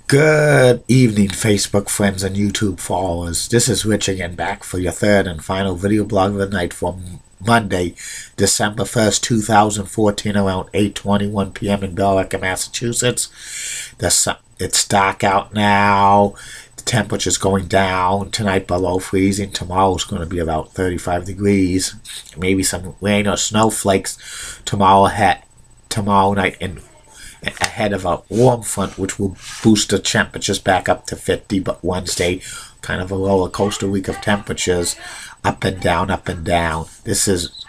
Good evening, Facebook friends and YouTube followers. This is Rich again, back for your third and final video blog of the night for Monday, December 1st, 2014, around 8:21 p.m. in Billerica, Massachusetts. It's dark out now. The temperature's going down. Tonight below freezing. Tomorrow's going to be about 35 degrees. Maybe some rain or snowflakes tomorrow night and ahead of a warm front, which will boost the temperatures back up to 50. But Wednesday, kind of a roller coaster week of temperatures, up and down, up and down. This is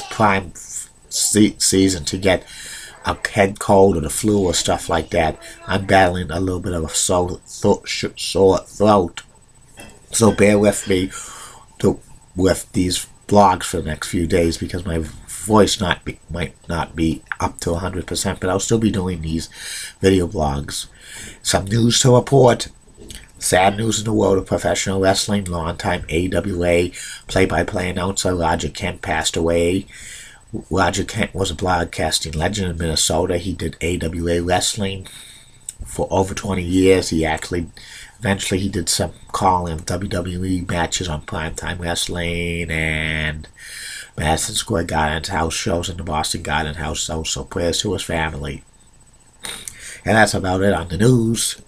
prime season to get a head cold or the flu or stuff like that. I'm battling a little bit of a sore throat, so bear with me with these vlogs for the next few days, because my voice might not be up to 100%, but I'll still be doing these video blogs. Some news to report. Sad news in the world of professional wrestling. Longtime AWA play-by-play announcer Roger Kent passed away. Roger Kent was a broadcasting legend in Minnesota. He did AWA wrestling for over 20 years. Eventually he did some calling of WWE matches on Primetime Wrestling and Madison Square Garden's house shows and the Boston Garden house shows, so prayers to his family. And that's about it on the news.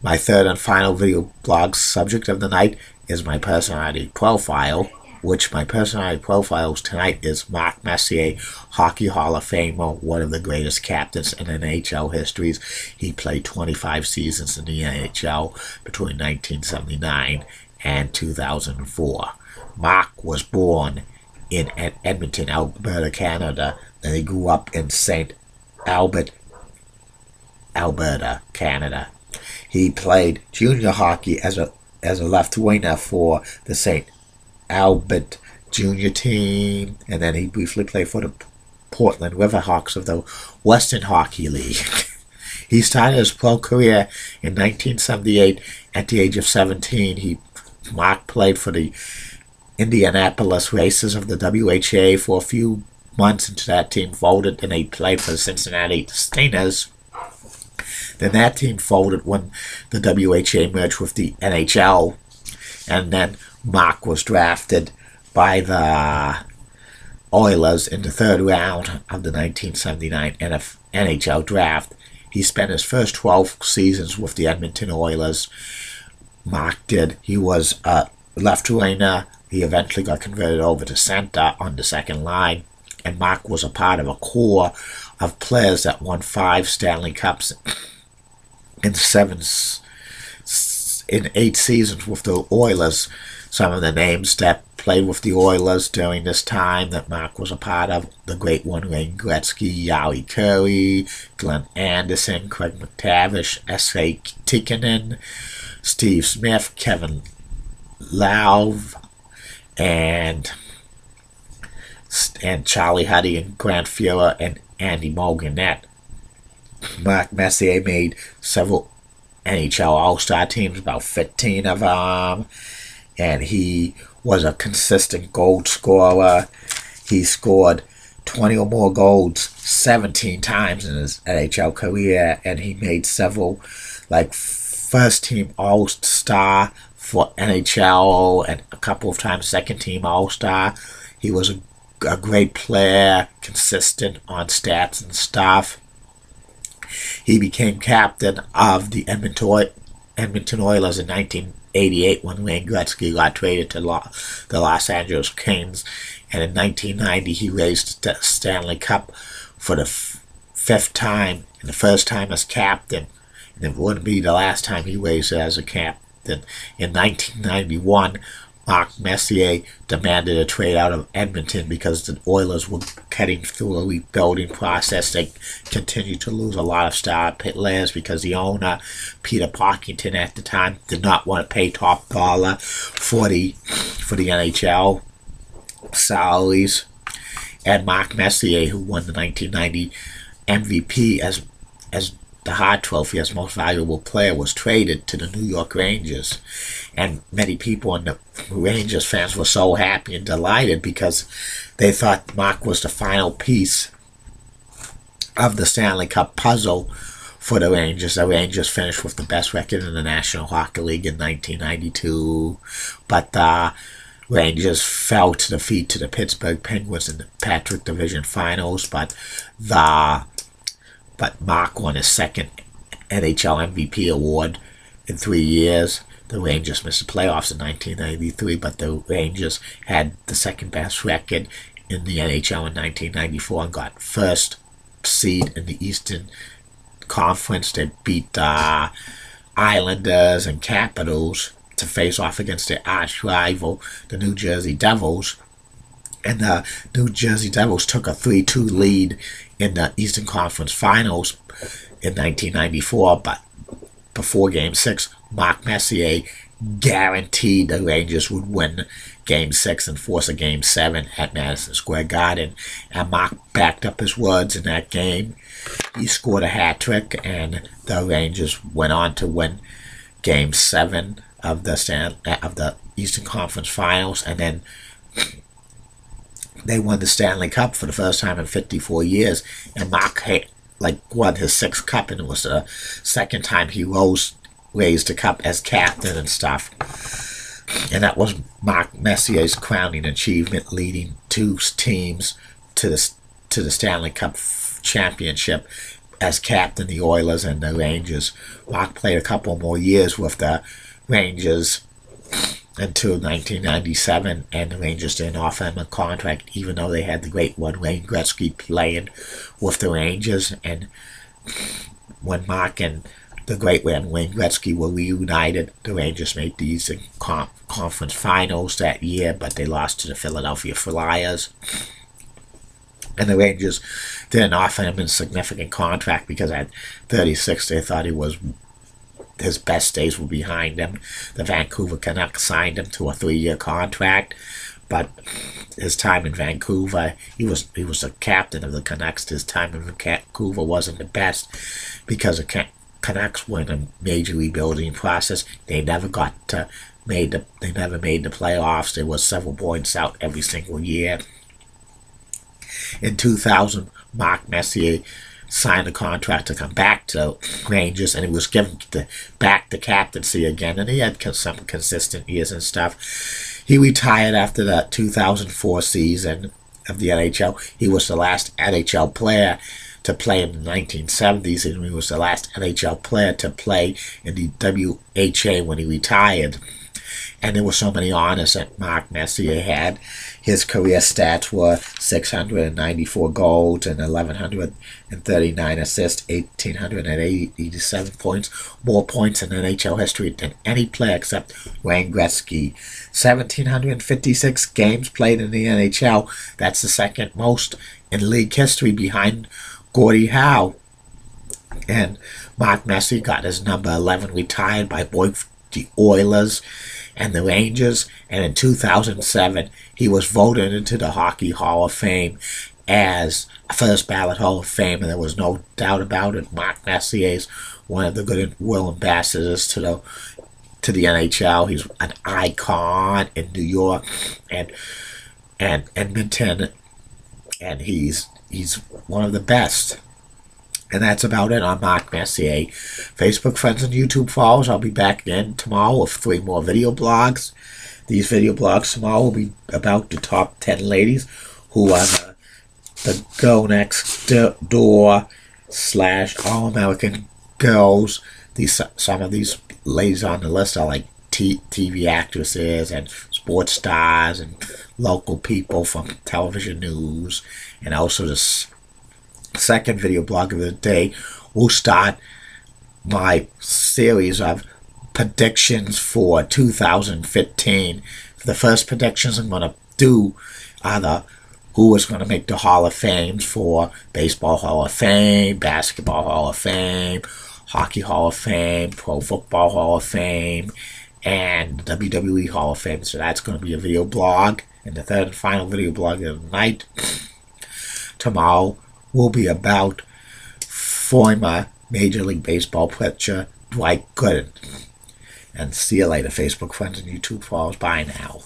My third and final video blog subject of the night is my personality profile, which my personality profiles tonight is Mark Messier, Hockey Hall of Famer, one of the greatest captains in NHL histories. He played 25 seasons in the NHL between 1979 and 2004. Mark was born in Edmonton, Alberta, Canada, and he grew up in St. Albert, Alberta, Canada. He played junior hockey as a left winger for the St. Albert junior team, and then he briefly played for the Portland Riverhawks of the Western Hockey League. He started his pro career in 1978 at the age of 17. Mark played for the Indianapolis Racers of the WHA for a few months until that team folded, and he played for the Cincinnati Stingers. Then that team folded when the WHA merged with the NHL, and then Mark was drafted by the Oilers in the third round of the 1979 NHL draft. He spent his first 12 seasons with the Edmonton Oilers. Mark did. He was a left winger. He eventually got converted over to center on the second line, and Mark was a part of a core of players that won 5 Stanley Cups in 8 seasons with the Oilers. Some of the names that played with the Oilers during this time that Mark was a part of: the great one, Wayne Gretzky, Yowie Curry, Glenn Anderson, Craig McTavish, S.A. Tikkanen, Steve Smith, Kevin Lauv, and Charlie Huddy and Grant Fuhrer and Andy Moganet. Mark Messier made several NHL All-Star teams, about 15 of them, and he was a consistent goal scorer. He scored 20 or more goals 17 times in his NHL career, and he made several, like, first-team All-Star for NHL and a couple of times second-team All-Star. He was a great player, consistent on stats and stuff. He became captain of the Edmonton Oilers in 1988 when Wayne Gretzky got traded to the Los Angeles Kings, and in 1990 he raised the Stanley Cup for the 5th time, and the first time as captain, and it wouldn't be the last time he raised it as a captain. In 1991, Mark Messier demanded a trade out of Edmonton because the Oilers were heading through a rebuilding process. They continued to lose a lot of star players because the owner, Peter Parkington, at the time did not want to pay top dollar for the NHL salaries. And Mark Messier, who won the 1990 MVP as the Hart Trophy as most valuable player, was traded to the New York Rangers. And many people in the Rangers fans were so happy and delighted because they thought Mark was the final piece of the Stanley Cup puzzle for the Rangers. The Rangers finished with the best record in the National Hockey League in 1992, but the Rangers fell to defeat to the Pittsburgh Penguins in the Patrick Division Finals, but Mark won his second NHL MVP award in 3 years. The Rangers missed the playoffs in 1993, but the Rangers had the second best record in the NHL in 1994 and got first seed in the Eastern Conference. They beat the Islanders and Capitals to face off against their arch rival, the New Jersey Devils. And the New Jersey Devils took a 3-2 lead in the Eastern Conference Finals in 1994, but before Game 6, Mark Messier guaranteed the Rangers would win Game 6 and force a Game 7 at Madison Square Garden. And Mark backed up his words in that game. He scored a hat trick, and the Rangers went on to win Game 7 of the Eastern Conference Finals, and then they won the Stanley Cup for the first time in 54 years. And Mark won his 6th cup, and it was the second time he raised the cup as captain and stuff. And that was Mark Messier's crowning achievement, leading 2 teams to the Stanley Cup championship as captain, the Oilers and the Rangers. Mark played a couple more years with the Rangers until 1997, and the Rangers didn't offer him a contract, even though they had the great one, Wayne Gretzky, playing with the Rangers. And when Mark and the great one, Wayne Gretzky, were reunited, the Rangers made the Eastern Conference Finals that year, but they lost to the Philadelphia Flyers. And the Rangers didn't offer him a significant contract because at 36 they thought his best days were behind him. The Vancouver Canucks signed him to a 3-year contract, but his time in Vancouver, he was the captain of the Canucks. His time in Vancouver wasn't the best because the Canucks were in a major rebuilding process. They never made the playoffs. There was several points out every single year. In 2000, Mark Messier signed a contract to come back to Rangers, and he was given back the captaincy again, and he had some consistent years and stuff. He retired after the 2004 season of the NHL. He was the last NHL player to play in the 1970s, and he was the last NHL player to play in the WHA when he retired. And there were so many honors that Mark Messier had. His career stats were 694 goals and 1,139 assists, 1,887 points, more points in NHL history than any player except Wayne Gretzky. 1,756 games played in the NHL. That's the second most in league history behind Gordie Howe. And Mark Messier got his number 11 retired by both the Oilers and the Rangers, and in 2007 he was voted into the Hockey Hall of Fame as a first ballot Hall of Fame, and there was no doubt about it. Mark Messier is one of the goodwill ambassadors to the NHL. He's an icon in New York and Edmonton, and he's one of the best. And that's about it on Mark Messier. Facebook friends and YouTube followers, I'll be back again tomorrow with 3 more video blogs. These video blogs tomorrow will be about the top 10 ladies who are the Girl Next Door / All-American Girls. Some of these ladies on the list are like TV actresses and sports stars and local people from television news. And also the second video blog of the day will start my series of predictions for 2015. The first predictions I'm going to do are who is going to make the Hall of Fames for Baseball Hall of Fame, Basketball Hall of Fame, Hockey Hall of Fame, Pro Football Hall of Fame, and WWE Hall of Fame. So that's going to be a video blog. And the third and final video blog of the night tomorrow will be about former Major League Baseball pitcher Dwight Gooden. And see you later, Facebook friends and YouTube followers. Bye now.